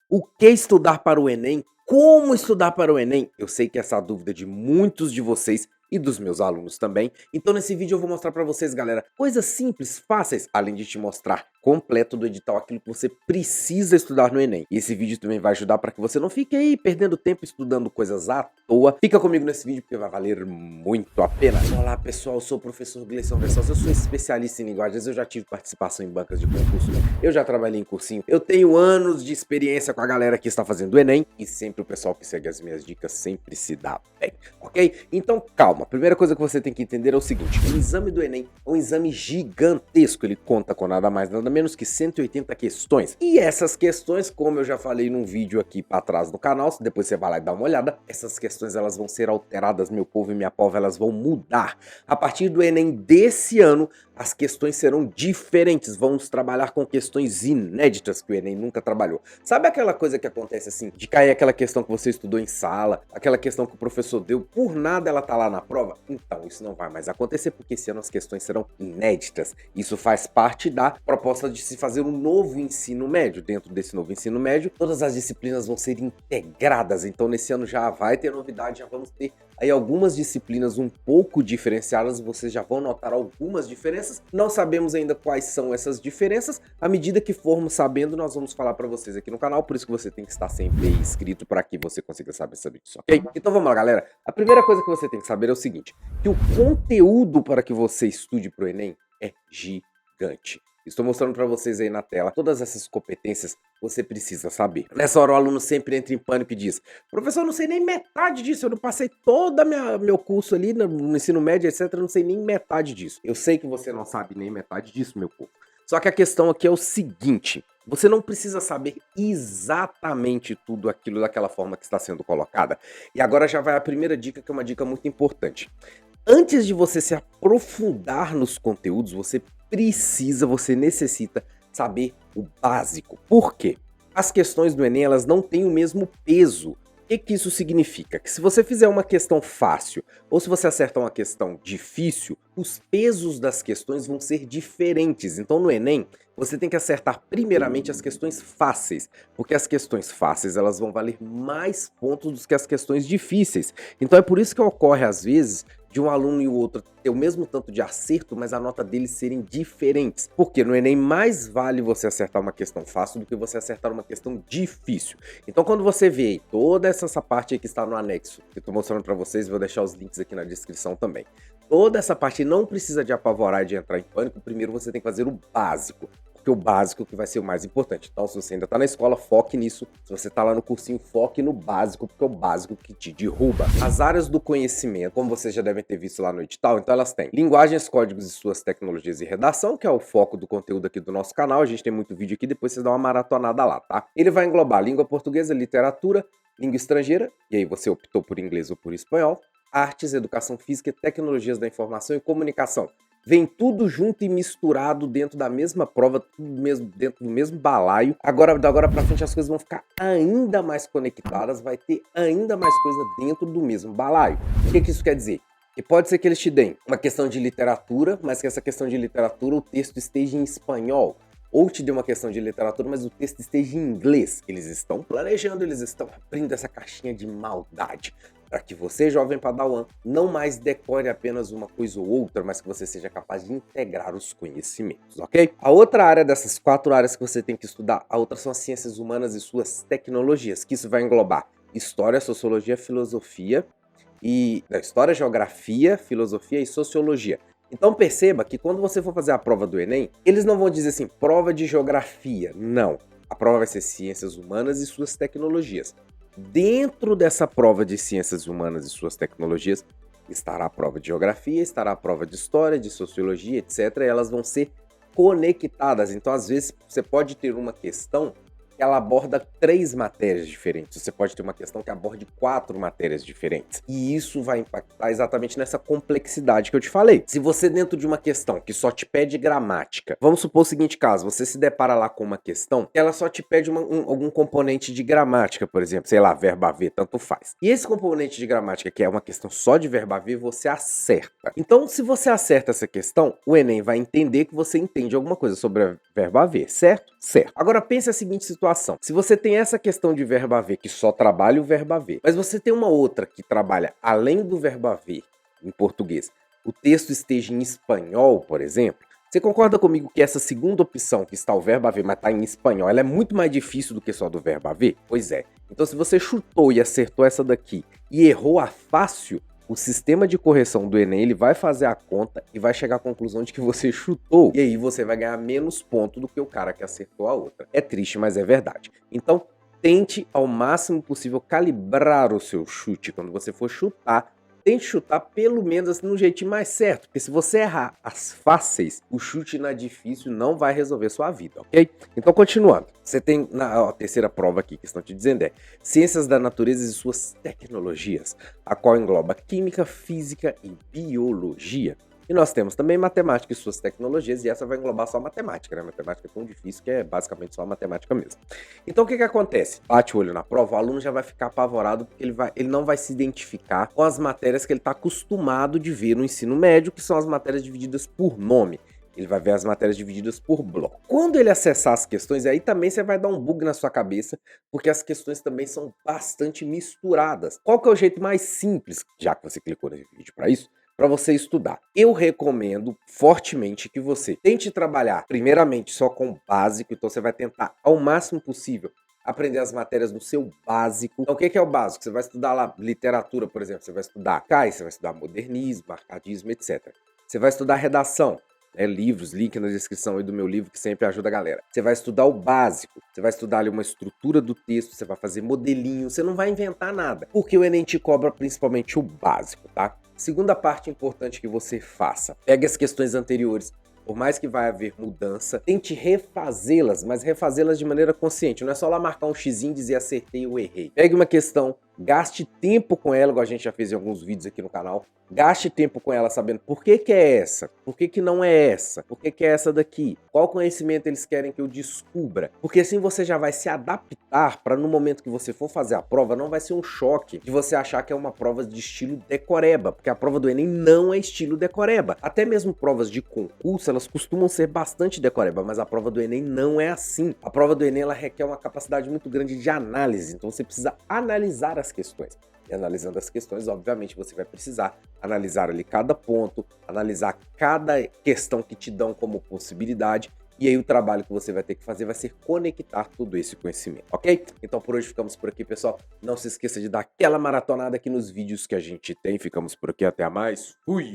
O que estudar para o Enem? Como estudar para o Enem? Eu sei que essa é a dúvida de muitos de vocês e dos meus alunos também. Então nesse vídeo eu vou mostrar para vocês, galera, coisas simples, fáceis, além de te mostrar completo do edital aquilo que você precisa estudar no Enem. E esse vídeo também vai ajudar para que você não fique aí perdendo tempo estudando coisas à toa. Fica comigo nesse vídeo porque vai valer muito a pena. Olá pessoal, eu sou o professor Gleison Versosa, eu sou especialista em linguagens, eu já tive participação em bancas de concurso, eu já trabalhei em cursinho, eu tenho anos de experiência com a galera que está fazendo o Enem e sempre o pessoal que segue as minhas dicas sempre se dá bem, ok? Então calma, a primeira coisa que você tem que entender é o seguinte: o exame do Enem é um exame gigantesco, ele conta com nada mais, nada menos que 180 questões. E essas questões, como eu já falei num vídeo aqui para trás no canal, depois você vai lá e dá uma olhada, essas questões elas vão ser alteradas, meu povo e minha pova, elas vão mudar. A partir do Enem desse ano, as questões serão diferentes, vamos trabalhar com questões inéditas que o Enem nunca trabalhou. Sabe aquela coisa que acontece assim, de cair aquela questão que você estudou em sala, aquela questão que o professor deu, por nada ela tá lá na prova? Então, isso não vai mais acontecer, porque esse ano as questões serão inéditas. Isso faz parte da proposta de se fazer um novo ensino médio. Dentro desse novo ensino médio, todas as disciplinas vão ser integradas, então nesse ano já vai ter novidade, já vamos ter aí algumas disciplinas um pouco diferenciadas, vocês já vão notar algumas diferenças. Não sabemos ainda quais são essas diferenças. À medida que formos sabendo, nós vamos falar para vocês aqui no canal, por isso que você tem que estar sempre inscrito para que você consiga saber disso, ok? Então vamos lá, galera. A primeira coisa que você tem que saber é o seguinte, que o conteúdo para que você estude para o Enem é gigante. Estou mostrando para vocês aí na tela todas essas competências que você precisa saber. Nessa hora o aluno sempre entra em pânico e diz: professor, eu não sei nem metade disso, eu não passei todo meu curso ali no ensino médio, etc, eu não sei nem metade disso. Eu sei que você não sabe nem metade disso, meu povo. Só que a questão aqui é o seguinte: você não precisa saber exatamente tudo aquilo daquela forma que está sendo colocada. E agora já vai a primeira dica, que é uma dica muito importante. Antes de você se aprofundar nos conteúdos, você necessita saber o básico. Por quê? As questões do Enem, elas não têm o mesmo peso. O que isso significa? Que se você fizer uma questão fácil ou se você acertar uma questão difícil, os pesos das questões vão ser diferentes. Então no Enem, você tem que acertar primeiramente as questões fáceis, porque as questões fáceis elas vão valer mais pontos do que as questões difíceis. Então é por isso que ocorre às vezes de um aluno e o outro ter o mesmo tanto de acerto, mas a nota deles serem diferentes. Porque no Enem mais vale você acertar uma questão fácil do que você acertar uma questão difícil. Então quando você vê toda essa parte aí que está no anexo, que eu estou mostrando para vocês, vou deixar os links aqui na descrição também. Toda essa parte não precisa de apavorar e de entrar em pânico, primeiro você tem que fazer o básico. Porque o básico que vai ser o mais importante. Então, se você ainda está na escola, foque nisso. Se você está lá no cursinho, foque no básico, porque é o básico que te derruba. As áreas do conhecimento, como vocês já devem ter visto lá no edital, então elas têm linguagens, códigos e suas tecnologias e redação, que é o foco do conteúdo aqui do nosso canal. A gente tem muito vídeo aqui, depois vocês dão uma maratonada lá, tá? Ele vai englobar língua portuguesa, literatura, língua estrangeira, e aí você optou por inglês ou por espanhol, artes, educação física, tecnologias da informação e comunicação. Vem tudo junto e misturado dentro da mesma prova, tudo mesmo dentro do mesmo balaio. Agora, da agora para frente, as coisas vão ficar ainda mais conectadas, vai ter ainda mais coisa dentro do mesmo balaio. O que isso quer dizer? Que pode ser que eles te deem uma questão de literatura, mas que essa questão de literatura o texto esteja em espanhol. Ou te dê uma questão de literatura, mas o texto esteja em inglês. Eles estão planejando, eles estão abrindo essa caixinha de maldade, para que você, jovem padawan, não mais decore apenas uma coisa ou outra, mas que você seja capaz de integrar os conhecimentos, ok? A outra área dessas 4 áreas que você tem que estudar, a outra são as ciências humanas e suas tecnologias, que isso vai englobar história, sociologia, filosofia, história, geografia, filosofia e sociologia. Então perceba que quando você for fazer a prova do Enem, eles não vão dizer assim, prova de geografia, não. A prova vai ser ciências humanas e suas tecnologias. Dentro dessa prova de ciências humanas e suas tecnologias, estará a prova de geografia, estará a prova de história, de sociologia, etc. E elas vão ser conectadas. Então, às vezes, você pode ter uma questão que ela aborda 3 matérias diferentes. Você pode ter uma questão que aborde 4 matérias diferentes. E isso vai impactar exatamente nessa complexidade que eu te falei. Se você dentro de uma questão que só te pede gramática, vamos supor o seguinte caso, você se depara lá com uma questão que ela só te pede algum componente de gramática, por exemplo, sei lá, verbo haver, tanto faz. E esse componente de gramática, que é uma questão só de verbo haver, você acerta. Então, se você acerta essa questão, o Enem vai entender que você entende alguma coisa sobre verbo haver, certo? Certo. Agora pense a seguinte situação. situação. Se você tem essa questão de verbo haver que só trabalha o verbo haver, mas você tem uma outra que trabalha além do verbo haver em português, o texto esteja em espanhol, por exemplo, você concorda comigo que essa segunda opção, que está o verbo haver, mas está em espanhol, ela é muito mais difícil do que só do verbo haver? Pois é. Então, se você chutou e acertou essa daqui e errou a fácil, o sistema de correção do Enem ele vai fazer a conta e vai chegar à conclusão de que você chutou. E aí você vai ganhar menos ponto do que o cara que acertou a outra. É triste, mas é verdade. Então, tente ao máximo possível calibrar o seu chute. Quando você for chutar, tente chutar pelo menos assim, no jeitinho mais certo, porque se você errar as fáceis, o chute na difícil não vai resolver sua vida, ok? Então, continuando. Você tem a terceira prova aqui que estão te dizendo é Ciências da Natureza e suas tecnologias, a qual engloba Química, Física e Biologia. E nós temos também Matemática e suas tecnologias, e essa vai englobar só Matemática, né? Matemática é tão difícil que é basicamente só Matemática mesmo. Então o que acontece? Bate o olho na prova, o aluno já vai ficar apavorado porque ele não vai se identificar com as matérias que ele está acostumado de ver no ensino médio, que são as matérias divididas por nome. Ele vai ver as matérias divididas por bloco. Quando ele acessar as questões, aí também você vai dar um bug na sua cabeça, porque as questões também são bastante misturadas. Qual que é o jeito mais simples, já que você clicou nesse vídeo para isso, para você estudar? Eu recomendo fortemente que você tente trabalhar primeiramente só com o básico, então você vai tentar ao máximo possível aprender as matérias no seu básico. Então o que é o básico? Você vai estudar lá literatura, por exemplo, você vai estudar Cais, você vai estudar modernismo, arcadismo, etc. Você vai estudar redação, livros, link na descrição aí do meu livro que sempre ajuda a galera. Você vai estudar o básico, você vai estudar ali uma estrutura do texto, você vai fazer modelinho, você não vai inventar nada, porque o Enem te cobra principalmente o básico, tá? Segunda parte importante que você faça, pegue as questões anteriores, por mais que vai haver mudança, tente refazê-las, mas refazê-las de maneira consciente, não é só lá marcar um xizinho e dizer acertei ou errei. Pegue uma questão, gaste tempo com ela, igual a gente já fez em alguns vídeos aqui no canal, gaste tempo com ela sabendo por que é essa, por que não é essa, por que é essa daqui, qual conhecimento eles querem que eu descubra, porque assim você já vai se adaptar para no momento que você for fazer a prova, não vai ser um choque de você achar que é uma prova de estilo decoreba, porque a prova do Enem não é estilo decoreba. Até mesmo provas de concurso, elas costumam ser bastante decoreba, mas a prova do Enem não é assim. A prova do Enem ela requer uma capacidade muito grande de análise, então você precisa analisar as questões. E analisando as questões, obviamente, você vai precisar analisar ali cada ponto, analisar cada questão que te dão como possibilidade, e aí o trabalho que você vai ter que fazer vai ser conectar todo esse conhecimento, ok? Então por hoje ficamos por aqui, pessoal. Não se esqueça de dar aquela maratonada aqui nos vídeos que a gente tem. Ficamos por aqui, até mais. Fui!